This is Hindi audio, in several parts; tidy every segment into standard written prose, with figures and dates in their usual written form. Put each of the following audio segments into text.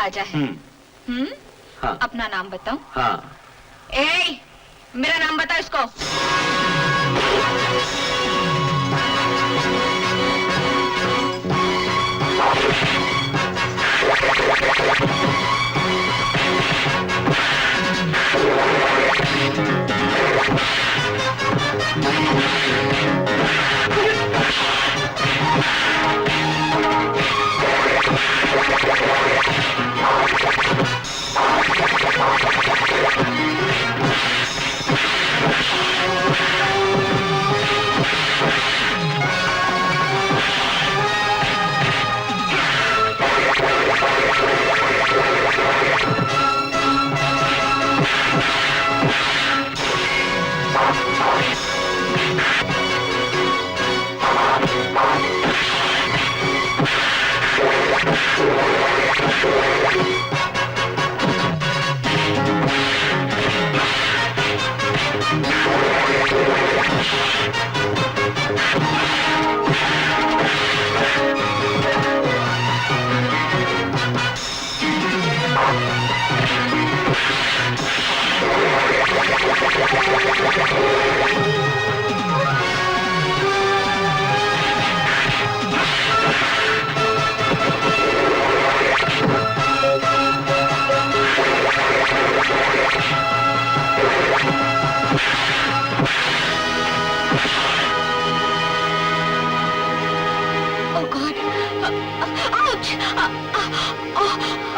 राजा है। हाँ। अपना नाम बताओ। हाँ। ए, मेरा नाम बताओ इसको।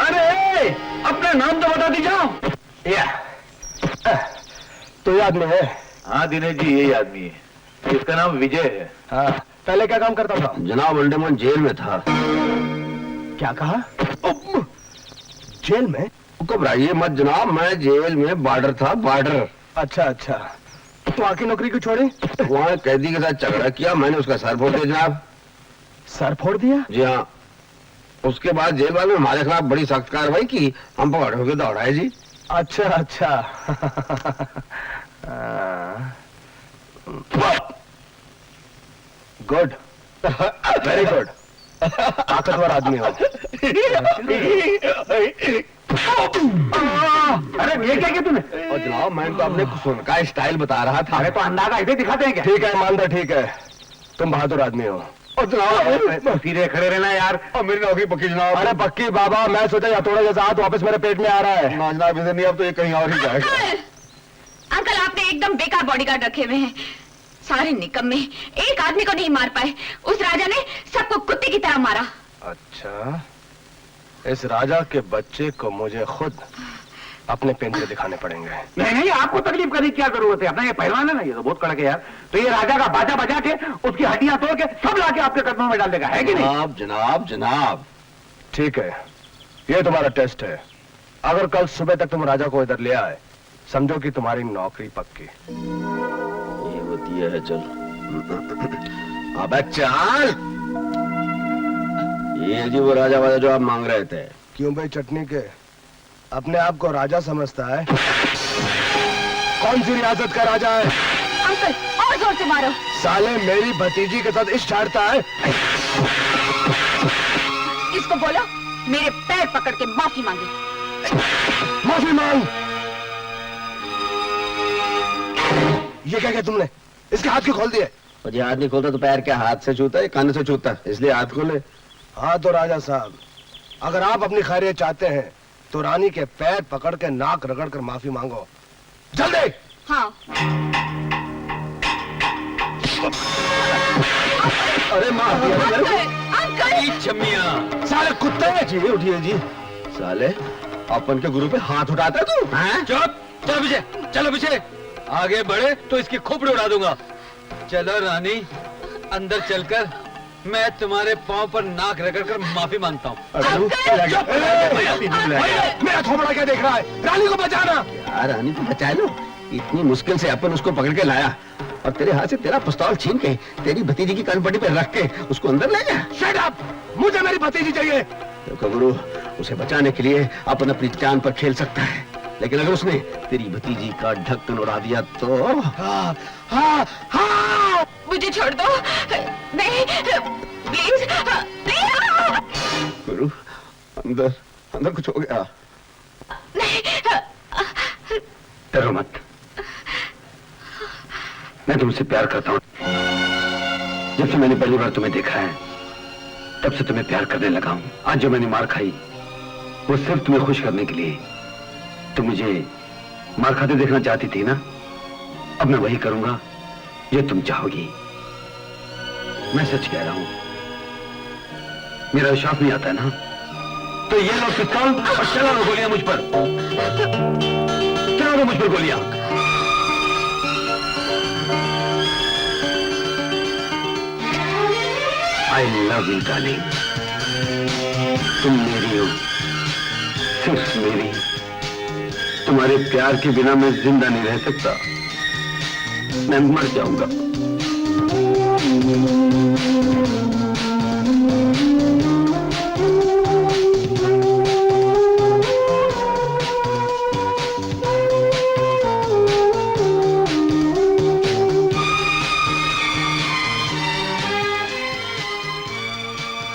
अरे अपना नाम तो बता दीजिए। या तो ये आदमी है? हाँ दिनेश जी, यही आदमी है। इसका नाम विजय है। हाँ, पहले क्या काम करता था? जनाब अंडमान जेल में था। क्या कहा? जेल में? घबराइए मत जनाब, मैं जेल में बॉर्डर था, बॉर्डर। अच्छा अच्छा, तो आके नौकरी क्यों छोड़ी? वहाँ कैदी के साथ झगड़ा किया, मैंने उसका सर फोड़ दिया जनाब। सर फोड़ दिया? जी हाँ। उसके बाद जेल वालों ने हमारे खिलाफ बड़ी सख्त कार्रवाई की, हम पकड़ होके दौड़ाए जी। अच्छा अच्छा। गुड, वेरी गुड, ताकतवर आदमी हो। अरे ये क्या किया तूने? और जनाब मैं तो अपने सुन का स्टाइल बता रहा था। अरे तो अंदाजा इधर दिखाते हैं क्या? ठीक है ईमानदार, ठीक है, तुम बहादुर आदमी हो। और जनाब सीधे खड़े रहना यार। और मेरी नौकरी पक्की जनाब। अरे पक्की बाबा, मैं सोचा हथौड़ा जैसा हाथ वापस मेरे पेट में आ रहा है। ना जनाब इधर नहीं, अब तो ये कहीं और ही जाएगा। अंकल, आपने एकदम बेकार बॉडीगार्ड रखे हुए हैं, सारे निकम्मे, एक आदमी को नहीं मार पाए। उस राजा ने सबको कुत्ते की तरह मारा। अच्छा, इस राजा के बच्चे को मुझे खुद अपने पेन से दिखाने पड़ेंगे। नहीं नहीं, आपको तकलीफ करने की क्या जरूरत है? अपना ये पहलवान है ना, ये तो बहुत कड़क है यार। तो ये राजा का बाजा बजा के उसकी हड्डियां तोड़ के सब लाके आपके कदमों में डाल देगा, है कि नहीं? जनाब जनाब जनाब। ठीक है, ये तुम्हारा टेस्ट है। अगर कल सुबह तक तुम राजा को इधर ले आए, समझो कि तुम्हारी नौकरी पक्की। ये होती है, चल। अबे चल। ये जी वो राजा वाजा जो आप मांग रहे थे। क्यों भाई चटनी के अपने आप को राजा समझता है? कौन सी रियासत का राजा है? अंकल, और जोर से मारो। साले मेरी भतीजी के साथ इश्क छाड़ता है। इसको बोलो मेरे पैर पकड़ के माफी मांगे। माफी मांग। ये क्या किया तुमने? इसके हाथ क्यों खोल दिए? और ये हाथ नहीं खोलता तो पैर क्या हाथ से छूता है, कान से छूता है, इसलिए हाथ खोले। हाँ तो राजा साहब, अगर आप अपनी खैरियत चाहते हैं तो रानी के पैर पकड़ के नाक रगड़ कर माफी मांगो, जल्दी। हाँ। अरे माफ किया मेरे को। अंकल, छमिया साले कुत्ते हैं जी। उठिए जी। साले अपन के गुरु पे हाथ उठाता है तू? चुप, चलो पीछे, चलो पीछे। आगे बढ़े तो इसकी खोपड़ी उड़ा दूंगा। चलो रानी, अंदर चलकर मैं तुम्हारे पांव पर नाक रगड़ कर माफी मांगता हूँ। मेरा थोपड़ा क्या देख रहा है? रानी को बचाना। यार रानी को बचा लो, इतनी मुश्किल से अपन उसको पकड़ के लाया और तेरे हाथ से तेरा पिस्तौल छीन के तेरी भतीजी की कनपट्टी पे रख के उसको अंदर ले गया। Shut up! मुझे मेरी भतीजी चाहिए। देखो गुरु, उसे बचाने के लिए अपन अपनी जान पर खेल सकता है, लेकिन अगर उसने तेरी भतीजी का ढक्कन उड़ा दिया तो। हाँ, हाँ, हाँ। मुझे छोड़ दो, नहीं, प्लीज, प्लीज। गुरु, अंदर अंदर कुछ हो गया। डरो मत, मैं तुमसे प्यार करता हूँ। जब से मैंने पहली बार तुम्हें देखा है तब से तुम्हें प्यार करने लगा हूँ। आज जो मैंने मार खाई वो सिर्फ तुम्हें खुश करने के लिए। तुम मुझे मार खाते देखना चाहती थी ना, अब मैं वही करूंगा जो तुम चाहोगी। मैं सच कह रहा हूं, मेरा विश्वास नहीं आता है ना, तो ये लो पिस्तौल और चला लो गोलियां मुझ पर, चला लो मुझ पर गोलियां। आई लव यू डार्लिंग, तुम मेरी हो, सिर्फ मेरी। तुम्हारे प्यार के बिना मैं जिंदा नहीं रह सकता, मैं मर जाऊंगा।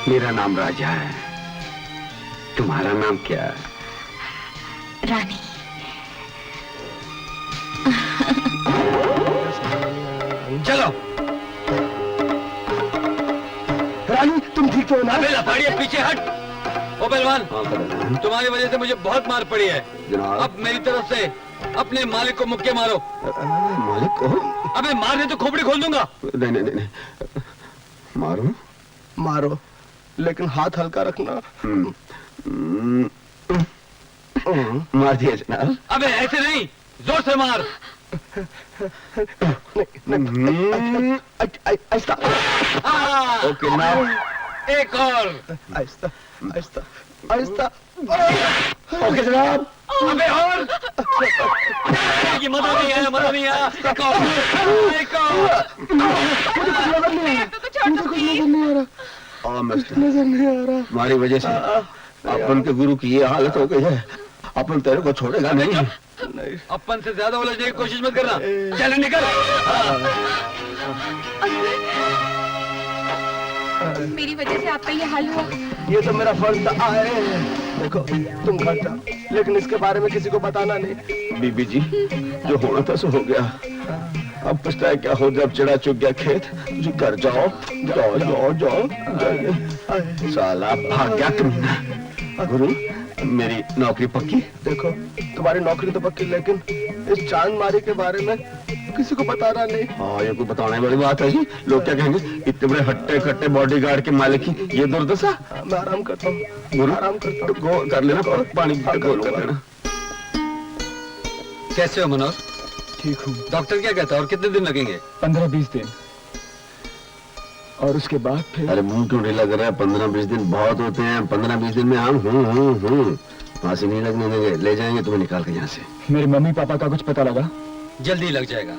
मेरा नाम राजा है, तुम्हारा नाम क्या है? रानी। चलो। रानी तुम ठीक तो हो ना? अबे लफाड़िए पीछे हट। ओ पहलवान, तुम्हारी वजह से मुझे बहुत मार पड़ी है। जनाब। अब मेरी तरफ से अपने मालिक को मुक्के मारो। मालिक को? अबे मारने तो खोपड़ी खोल दूंगा। नहीं नहीं नहीं, मारो मारो, लेकिन हाथ हल्का रखना। मार दिया जनाब। अबे ऐसे नहीं, जोर से मार। आहिस्ता। Okay now. एक और। आहिस्ता आहिस्ता आहिस्ता। ओके जनाब। अबे और। ये मजा नहीं आया, मजा नहीं आया। एक और, एक और। नजर नहीं आ रहा। हमारी वजह से अपन के गुरु की ये हालत हो गई है, अपन तेरे को छोड़ेगा नहीं। नहीं। अपन से ज्यादा उलझने की कोशिश मत करना। चल निकल। मेरी वजह से आपका ये हाल हुआ। ये तो मेरा फर्ज था। आए देखो, तुम घर जाओ, लेकिन इसके बारे में किसी को बताना नहीं। बीबी जी, जो होना था सो हो गया, अब पछताए क्या हो, जब चिड़ा चुग गया खेत। जी घर जाओ जाओ जाओ जाओ। साला भाग गया तुम। गुरु, मेरी नौकरी पक्की? देखो, तुम्हारी नौकरी तो पक्की, लेकिन इस चांद मारी के बारे में किसी को बताना नहीं। हाँ, ये कोई बताने वाली बात है जी? लोग क्या कहेंगे, इतने बड़े हट्टे कट्टे बॉडीगार्ड के मालिक की ये दुर्दशा। मैं आराम करता हूँ, गुरु आराम करता हूँ। गो कर लेना, पानी गोल कर लेना। कैसे हो मनोज? ठीक हूँ। डॉक्टर क्या कहता है, और कितने दिन लगेंगे? 15-20 दिन, और उसके बाद फिर। अरे मुंह क्यों ढीला कर रहा है? 15-20 दिन बहुत होते हैं। 15-20 दिन में हम हूँ फांसी नहीं लगने देंगे, ले जाएंगे तुम्हें निकाल के यहाँ से। मेरे मम्मी पापा का कुछ पता लगा? जल्दी लग जाएगा।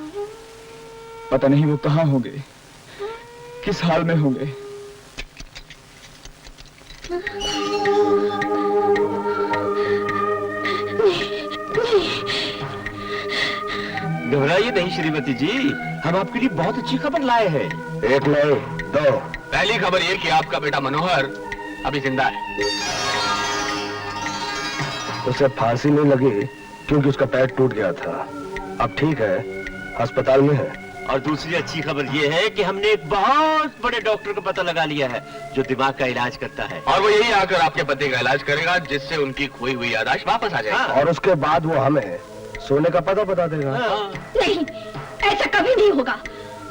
पता नहीं वो कहाँ होंगे, किस हाल में होंगे। घबराइए नहीं श्रीमती जी, हम आपके लिए बहुत अच्छी खबर लाए हैं। एक लाए दो। पहली खबर ये कि आपका बेटा मनोहर अभी जिंदा है। उसे फांसी नहीं लगी क्योंकि उसका पैर टूट गया था। अब ठीक है, अस्पताल में है। और दूसरी अच्छी खबर ये है कि हमने एक बहुत बड़े डॉक्टर का पता लगा लिया है जो दिमाग का इलाज करता है। और वो यही आकर आपके पति का इलाज करेगा, जिससे उनकी खोई हुई याददाश्त वापस आ जाएगी। और उसके बाद वो हमें सोने का पता बता देगा। नहीं, ऐसा कभी नहीं होगा।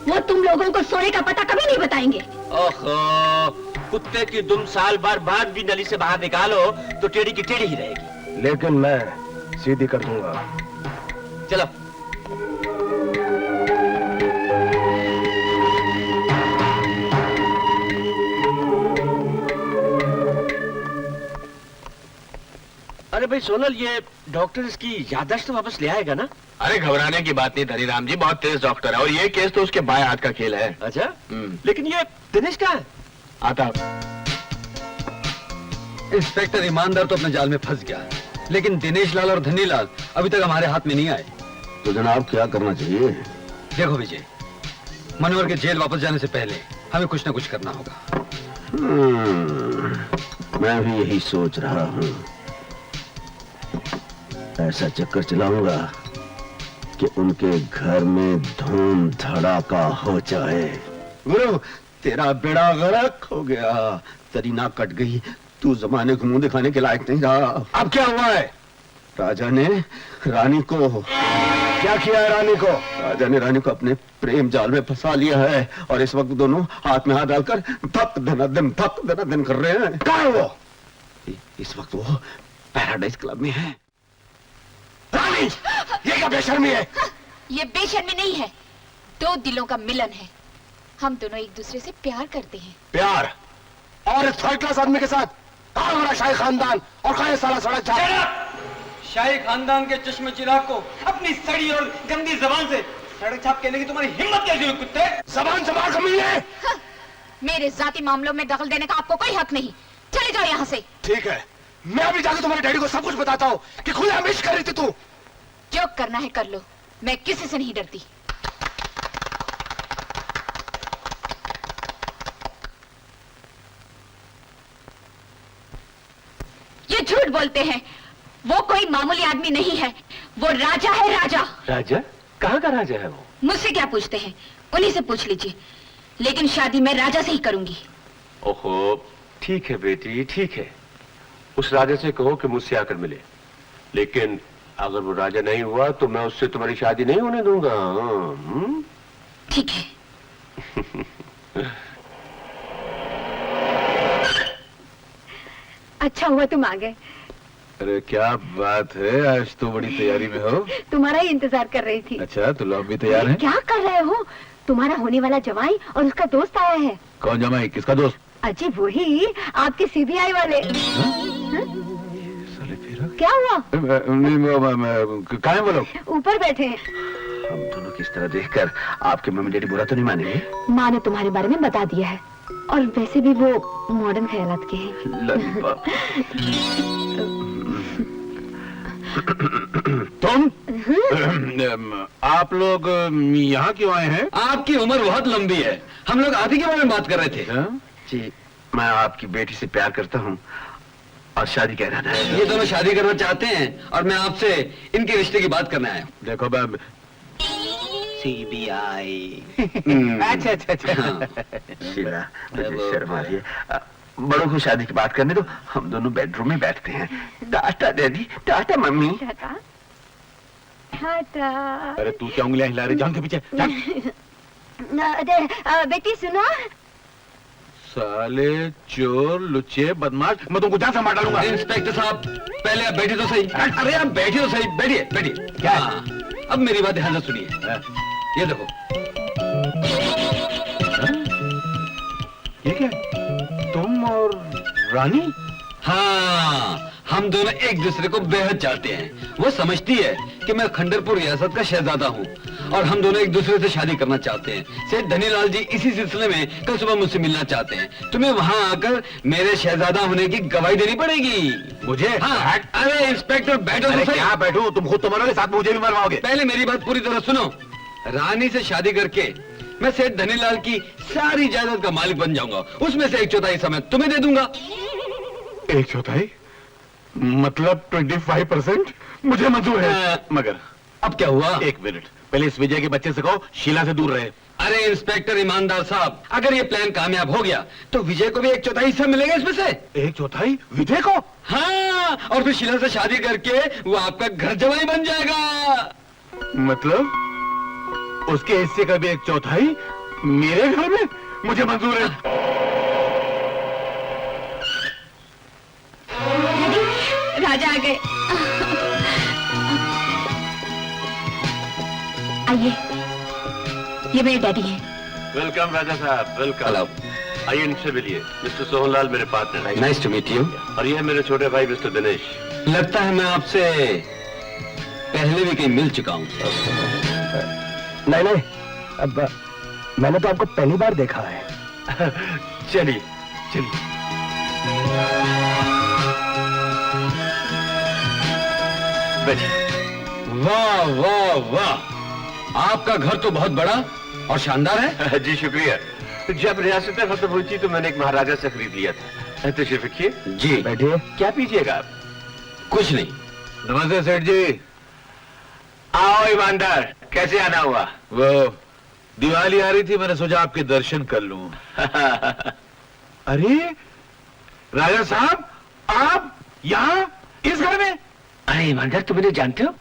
वो तुम लोगों को सोने का पता कभी नहीं बताएंगे। ओहो, कुत्ते की दुम साल बार बाद भी नली से बाहर निकालो तो टेढ़ी की टेढ़ी ही रहेगी। लेकिन मैं सीधी कर दूंगा। चलो। अरे भाई सोनल, ये डॉक्टर इसकी याददाश्त तो वापस ले आएगा ना? अरे घबराने की बात नहीं धनीराम जी, बहुत तेज डॉक्टर है और ये केस तो उसके बाएं हाथ का खेल है। अच्छा, लेकिन ये दिनेश कहाँ है? आता। इंस्पेक्टर ईमानदार तो अपने जाल में फंस गया, लेकिन दिनेश लाल और धनी लाल अभी तक हमारे हाथ में नहीं आए। तो जनाब क्या करना चाहिए? देखो विजय, मनोहर के जेल वापस जाने से पहले हमें कुछ न कुछ करना होगा। मैं भी यही सोच रहा हूँ। ऐसा चक्कर चलाऊंगा कि उनके घर में धूम धड़ाका हो जाए। गुरु, तेरा बेड़ा गर्क हो गया, तेरी नाक कट गई, तू जमाने को मुंह दिखाने के लायक नहीं रहा। अब क्या हुआ है? राजा ने रानी को क्या किया है रानी को? राजा ने रानी को अपने प्रेम जाल में फंसा लिया है और इस वक्त दोनों हाथ में हाथ डालकर धक धनाधन कर रहे हैं। कहाँ है वो? इस वक्त वो पैराडाइज क्लब में है। रानी, ये क्या बेशर्मी है? ये बेशर्मी नहीं है, दो दिलों का मिलन है। हम दोनों एक दूसरे से प्यार करते हैं। प्यार? और इस थर्ड क्लास आदमी के साथ? कहाँ हमारा शाही खानदान और कहाँ ये साला सड़क छाप? शाही खानदान के चश्मे चिराग को अपनी सड़ी और गंदी जबान से सड़क छाप कहने की तुम्हारी हिम्मत कैसी हुई कुत्ते? जबान संभाल कमीने! मेरे जाती मामलों में दखल देने का आपको कोई हक नहीं। चले जाओ यहाँ से। ठीक है, मैं अभी जाकर तुम्हारे डैडी को सब कुछ बताता हूँ कि खुद हमेश कर रही थी तू। जो करना है कर लो, मैं किसी से नहीं डरती। ये झूठ बोलते हैं, वो कोई मामूली आदमी नहीं है, वो राजा है, राजा। राजा? कहाँ का राजा है वो? मुझसे क्या पूछते हैं, उन्हीं से पूछ लीजिए। लेकिन शादी मैं राजा से ही करूंगी। ओहो, ठीक है बेटी, ठीक है। उस राजा से कहो कि मुझसे आकर मिले, लेकिन अगर वो राजा नहीं हुआ तो मैं उससे तुम्हारी शादी नहीं होने दूंगा। ठीक है। अच्छा हुआ तुम आ गए। अरे क्या बात है, आज तो बड़ी तैयारी में हो। तुम्हारा ही इंतजार कर रही थी। अच्छा, तो लोग भी तैयार हैं? क्या कर रहे हो? तुम्हारा होने वाला जवाई और उसका दोस्त आया है। कौन जमाई? किसका दोस्त? अजी वही, आपके सीबीआई वाले। साले फिर क्या हुआ? कहाँ हैं वो लोग? ऊपर बैठे हैं। हम दोनों किस तरह देखकर आपके मम्मी डैडी बुरा तो नहीं मानेंगे? माँ ने तुम्हारे बारे में बता दिया है, और वैसे भी वो मॉडर्न ख्यालात के हैं। लॉलीपॉप। तुम? आप लोग यहाँ क्यों आए हैं? आपकी उम्र बहुत लंबी है, हम लोग आप ही के बारे में बात कर रहे थे। जी, मैं आपकी बेटी से प्यार करता हूँ और शादी का इरादा है। ये दोनों शादी करना चाहते हैं और मैं आपसे इनके रिश्ते की बात करने आया हूँ। देखो बाब, सीबीआई। अच्छा अच्छा अच्छा। शीला, मुझे शर्म आ रही है। बड़ों को शादी की बात करने दो, हम दोनों बेडरूम में बैठते हैं। Tata daddy, tata mummy. Tata tata. अरे तू क्या उंगलियां हिला रही? जान के पीछे जान। बेटी सुनो। साले चोर लुच्चे बदमाश, मैं तुमको जान से मार डालूंगा। इंस्पेक्टर साहब, पहले आप बैठे तो सही। अरे आप बैठे तो सही, बैठिए बैठिए। क्या? अब मेरी बात ध्यान से सुनिए। ये देखो। ये क्या? तुम और रानी? हाँ, हम दोनों एक दूसरे को बेहद चाहते हैं। वो समझती है कि मैं खंडरपुर रियासत का शहजादा हूँ और हम दोनों एक दूसरे से शादी करना चाहते हैं। सेठ धनीलाल जी इसी सिलसिले में कल सुबह मुझसे मिलना चाहते हैं। तुम्हें वहाँ आकर मेरे शहजादा होने की गवाही देनी पड़ेगी। मुझे? हाँ। अरे इंस्पेक्टर बैठो तो सही। क्या बैठूं? तुम खुद तो मरोगे, साथ मुझे भी मरवाओगे। पहले मेरी बात पूरी तरह सुनो। रानी से शादी करके मैं सेठ धनीलाल की सारी जायदाद का मालिक बन जाऊंगा। उसमें से 1/4 हिस्सा मैं तुम्हें दे दूंगा। 1/4? मतलब 25%? मुझे मंजूर है, मगर अब क्या हुआ? एक मिनट, पहले इस विजय के बच्चे से कहो शीला से दूर रहे। अरे इंस्पेक्टर ईमानदार साहब, अगर ये प्लान कामयाब हो गया तो विजय को भी 1/4 हिस्सा मिलेगा इसमें से। 1/4 विजय को? हाँ, और फिर शीला से शादी करके वो आपका घर जवाई बन जाएगा। मतलब उसके हिस्से का भी 1/4 मेरे घर में? मुझे मंजूर है। राजा आ गए। आइए, ये मेरे डैडी हैं। वेलकम राजा साहब, वेलकम। हेलो। आइए इनसे मिलिए। मिस्टर सोहनलाल मेरे पार्टनर हैं। Nice to meet you. और ये है मेरे छोटे भाई मिस्टर दिनेश। लगता है मैं आपसे पहले भी कहीं मिल चुका हूँ। नहीं नहीं, अब मैंने तो आपको पहली बार देखा है। चलिए चलिए। वाह वाह वाह, आपका घर तो बहुत बड़ा और शानदार है। जी शुक्रिया। जब रियासतें खत्म हुई थी तो मैंने एक महाराजा से खरीद लिया था। तशरीफ रखिए। जी बैठिए। क्या पीजिएगा आप? कुछ नहीं, नमस्ते सेठ जी। आओ ईमानदार, कैसे आना हुआ? वो दिवाली आ रही थी, मैंने सोचा आपके दर्शन कर लूं। अरे राजा साहब, आप यहाँ इस घर में? अरे ईमानदार, तुम इन्हें जानते हो?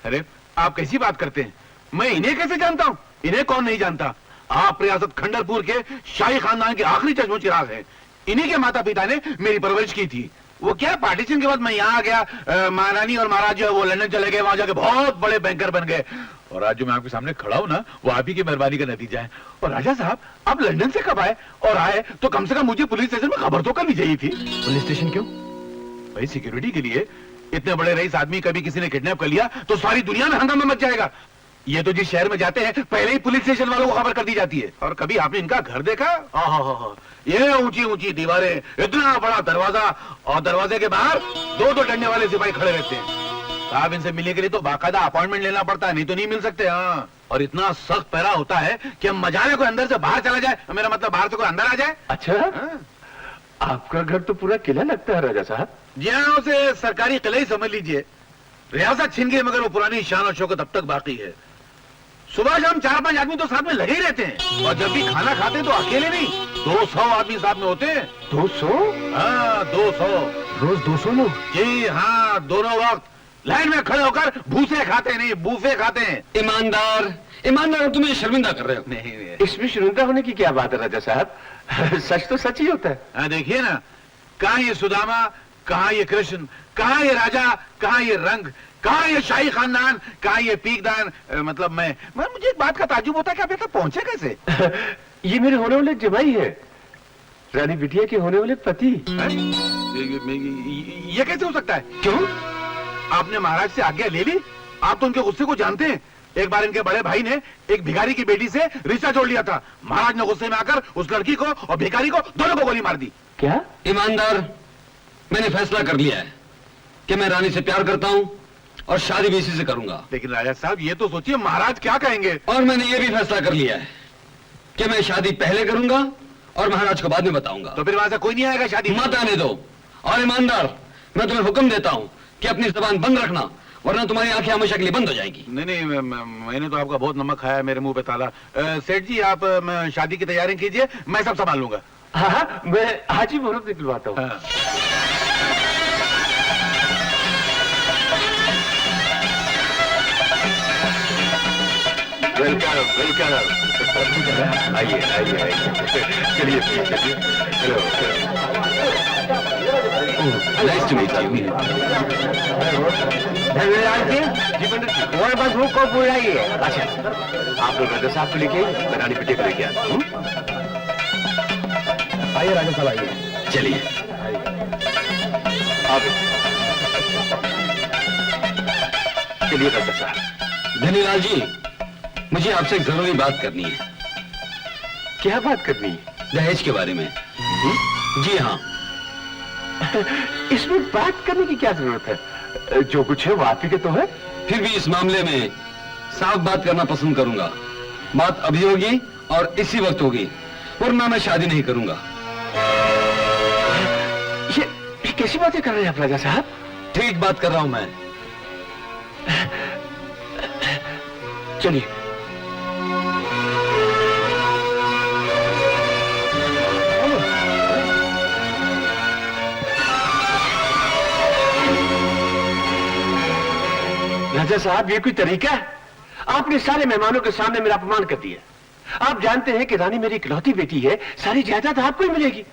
अरे आप कैसी बात करते हैं? मैं इन्हें कैसे जानता हूँ? इन्हें कौन नहीं जानता? आप रियासत खंडरपुर के शाही खानदान के आखिरी चश्मो चिराग हैं। इन्हीं के माता पिता ने मेरी परवरिश की थी। वो क्या, पार्टीशन के बाद मैं यहाँ आ गया, महारानी और महाराज जो है वो लंदन चले गए, वहां जाके बहुत बड़े बैंकर बन गए, और आज जो मैं आपके सामने खड़ा हूं ना, वो आप ही की मेहरबानी का नतीजा है। और राजा साहब, आप लंदन से कब आए? और आए तो कम से कम मुझे पुलिस स्टेशन में खबर तो करनी चाहिए थी। पुलिस स्टेशन क्यों? भाई सिक्योरिटी के लिए। इतने बड़े रईस आदमी कभी किसी ने किडनैप कर लिया तो सारी दुनिया में हंगामा मच जाएगा। ये तो जिस शहर में जाते हैं पहले ही पुलिस स्टेशन वालों को खबर कर दी जाती है। और कभी आपने इनका घर देखा? ये ऊंची ऊंची दीवारें, इतना बड़ा दरवाजा, और दरवाजे के बाहर दो डंडे वाले सिपाही खड़े रहते हैं। साहब, इनसे मिलने के लिए तो बाकायदा अपॉइंटमेंट लेना पड़ता है, नहीं तो नहीं मिल सकते। हाँ, और इतना सख्त पहरा होता है कि हम मजाने को अंदर से बाहर चला जाए, मेरा मतलब बाहर से कोई अंदर आ जाए। अच्छा, आपका घर तो पूरा किला लगता है राजा साहब। जी हाँ, उसे सरकारी किला ही समझ लीजिए। रियासत छिन गई मगर वो पुरानी शान और शौकत अब तक बाकी है। सुबह शाम 4-5 आदमी तो साथ में लगे ही रहते हैं, और जब भी खाना खाते हैं तो अकेले नहीं, 200 आदमी साथ में होते हैं। 200? हाँ, 200 रोज 200 लोग? जी हाँ, दोनों वक्त लाइन में खड़े होकर भूसे खाते नहीं, बूफे खाते हैं। ईमानदार, ईमानदार, तुम शर्मिंदा कर रहे हो। नहीं, इसमें शर्मिंदा होने की क्या बात है राजा साहब? सच तो सच ही होता है। हाँ, देखिए ना, कहाँ ये सुदामा, कहाँ ये कृष्ण, कहाँ ये राजा, कहाँ ये रंग, कहाँ ये शाही खानदान, कहाँ ये पीकदान। मतलब मैं मुझे एक बात का ताज्जुब होता है कि आप यहाँ तक पहुंचे कैसे? ये मेरे होने वाले जमाई है, रानी बिटिया के होने वाले पति। ये कैसे हो सकता है? क्यों? आपने महाराज से आज्ञा ले ली? आप तो उनके गुस्से को जानते हैं। एक बार इनके बड़े भाई ने एक भिखारी की बेटी से रिश्ता जोड़ लिया था। महाराज ने गुस्से में आकर उस लड़की को और भिखारी को दोनों को गोली मार दी। क्या? ईमानदार, मैंने फैसला कर लिया है कि मैं रानी से प्यार करता हूं और शादी भी इसी से करूंगा। लेकिन राजा साहब, ये तो सोचिए महाराज क्या कहेंगे। और मैंने ये भी फैसला कर लिया है कि मैं शादी पहले करूंगा और महाराज को बाद में बताऊंगा। तो फिर वहां से कोई नहीं आएगा शादी? मत आने दो। और ईमानदार, मैं तुम्हें हुक्म देता हूं कि अपनी जबान बंद रखना, वरना तुम्हारी आंखें हमेशा के लिए बंद हो जाएंगी। नहीं, मैंने तो आपका बहुत नमक खाया है, मेरे मुंह पे ताला। सेठ जी, आप शादी की तैयारी कीजिए, मैं सब संभाल लूंगा। हाँ, मैं आज ही मुहूर्त निकलवाता हूँ। हाँ। Welcome, welcome. आइए, आइए, आइए। चलिए, चलिए। Hello. Nice to meet you. जी पंडित जी, और बस भूख को बुलाइए। अच्छा, आप लोग राजा साहब को लेके, मैं रानी बिटिया को लेके आता हूँ। आइए राजा साहब, आइए। चलिए। आप चलिए राजा साहब। धनीलाल जी, मुझे आपसे एक जरूरी बात करनी है। क्या बात करनी है? दहेज के बारे में। जी हाँ। इसमें बात करने की क्या जरूरत है? जो कुछ है वो आप ही के तो है। फिर भी इस मामले में साफ बात करना पसंद करूंगा। बात अभी होगी और इसी वक्त होगी, वरना मैं शादी नहीं करूंगा। ये कैसी बातें कर रहे हैं आप राजा साहब? ठीक बात कर रहा हूं मैं। चलिए। राजा साहब, ये कोई तरीका है? आपने सारे मेहमानों के सामने मेरा अपमान कर दिया। आप जानते हैं कि रानी मेरी इकलौती बेटी है, सारी जायदाद आपको ही मिलेगी।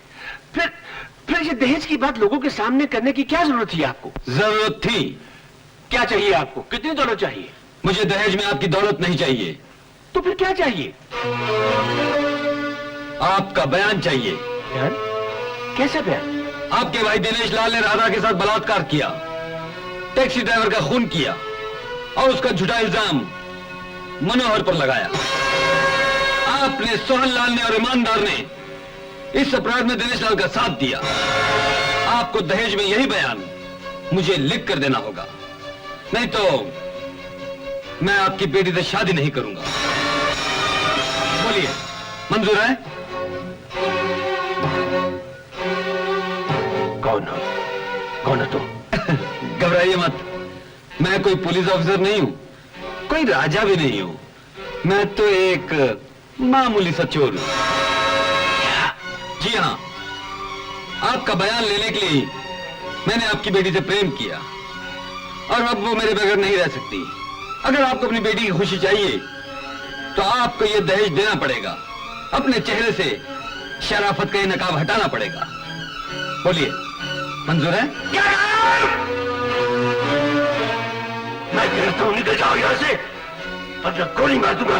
फिर ये दहेज की बात लोगों के सामने करने की क्या जरूरत थी आपको? जरूरत थी। क्या चाहिए आपको? कितनी दौलत चाहिए? मुझे दहेज में आपकी दौलत नहीं चाहिए। तो फिर क्या चाहिए? आपका बयान चाहिए। बयान? कैसा बयान? आपके भाई दिनेश लाल ने राधा के साथ बलात्कार किया, टैक्सी ड्राइवर का खून किया और उसका झूठा इल्जाम मनोहर पर लगाया। आपने, सोहन लाल ने और ईमानदार ने इस अपराध में दिनेश लाल का साथ दिया। आपको दहेज में यही बयान मुझे लिख कर देना होगा, नहीं तो मैं आपकी बेटी से शादी नहीं करूंगा। बोलिए, मंजूर है? कौन हो तुम? घबराइए मत, मैं कोई पुलिस ऑफिसर नहीं हूं, कोई राजा भी नहीं हूं। मैं तो एक मामूली सा चोर हूं। जी हाँ, आपका बयान लेने के लिए मैंने आपकी बेटी से प्रेम किया और अब वो मेरे बगैर नहीं रह सकती। अगर आपको अपनी बेटी की खुशी चाहिए तो आपको ये दहेज देना पड़ेगा। अपने चेहरे से शराफत का ये नकाब हटाना पड़ेगा। बोलिए, मंजूर है? मैं कहता हूं निकल जाओ यहां से, वरना गोली मार दूंगा।